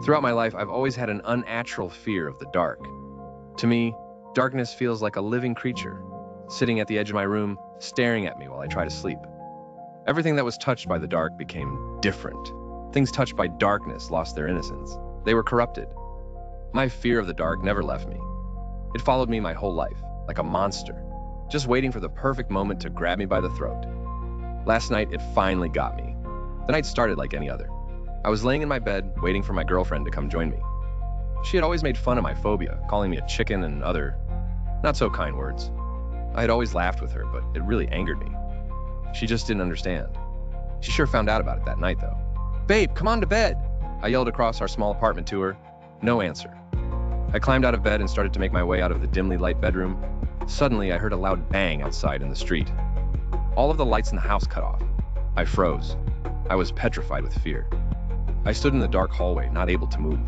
Throughout my life, I've always had an unnatural fear of the dark. To me, darkness feels like a living creature, sitting at the edge of my room, staring at me while I try to sleep. Everything that was touched by the dark became different. Things touched by darkness lost their innocence. They were corrupted. My fear of the dark never left me. It followed me my whole life, like a monster, just waiting for the perfect moment to grab me by the throat. Last night, it finally got me. The night started like any other. I was laying in my bed, waiting for my girlfriend to come join me. She had always made fun of my phobia, calling me a chicken and other not-so-kind words. I had always laughed with her, but it really angered me. She just didn't understand. She sure found out about it that night, though. "Babe, come on to bed!" I yelled across our small apartment to her. No answer. I climbed out of bed and started to make my way out of the dimly lit bedroom. Suddenly, I heard a loud bang outside in the street. All of the lights in the house cut off. I froze. I was petrified with fear. I stood in the dark hallway, not able to move.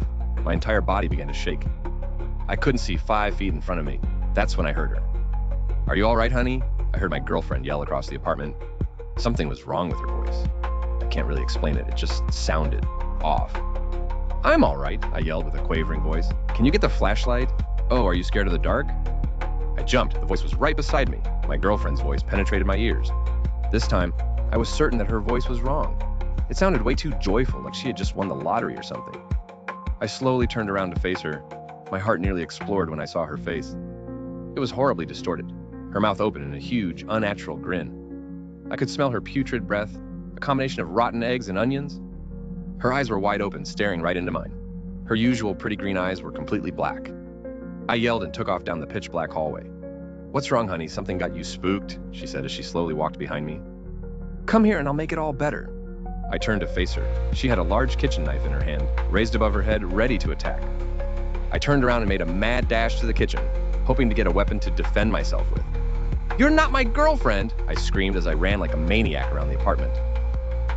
My entire body began to shake. I couldn't see 5 feet in front of me. That's when I heard her. "Are you all right, honey?" I heard my girlfriend yell across the apartment. Something was wrong with her voice. I can't really explain it. It just sounded off. "I'm all right," I yelled with a quavering voice. "Can you get the flashlight?" "Oh, are you scared of the dark?" I jumped. The voice was right beside me. My girlfriend's voice penetrated my ears. This time, I was certain that her voice was wrong. It sounded way too joyful, like she had just won the lottery or something. I slowly turned around to face her. My heart nearly exploded when I saw her face. It was horribly distorted, her mouth open in a huge, unnatural grin. I could smell her putrid breath, a combination of rotten eggs and onions. Her eyes were wide open, staring right into mine. Her usual pretty green eyes were completely black. I yelled and took off down the pitch-black hallway. "What's wrong, honey? Something got you spooked?" she said as she slowly walked behind me. "Come here and I'll make it all better." I turned to face her. She had a large kitchen knife in her hand, raised above her head, ready to attack. I turned around and made a mad dash to the kitchen, hoping to get a weapon to defend myself with. "You're not my girlfriend!" I screamed as I ran like a maniac around the apartment.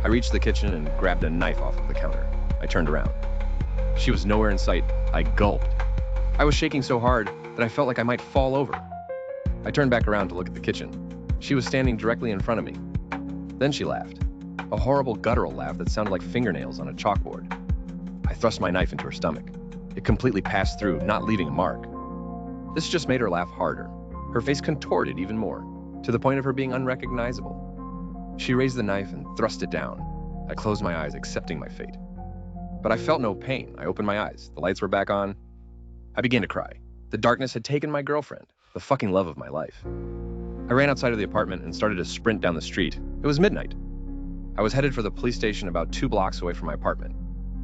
I reached the kitchen and grabbed a knife off of the counter. I turned around. She was nowhere in sight. I gulped. I was shaking so hard that I felt like I might fall over. I turned back around to look at the kitchen. She was standing directly in front of me. Then she laughed. A horrible guttural laugh that sounded like fingernails on a chalkboard. I thrust my knife into her stomach. It completely passed through, not leaving a mark. This just made her laugh harder. Her face contorted even more, to the point of her being unrecognizable. She raised the knife and thrust it down. I closed my eyes, accepting my fate. But I felt no pain. I opened my eyes. The lights were back on. I began to cry. The darkness had taken my girlfriend, the fucking love of my life. I ran outside of the apartment and started to sprint down the street. It was midnight. I was headed for the police station about 2 blocks away from my apartment.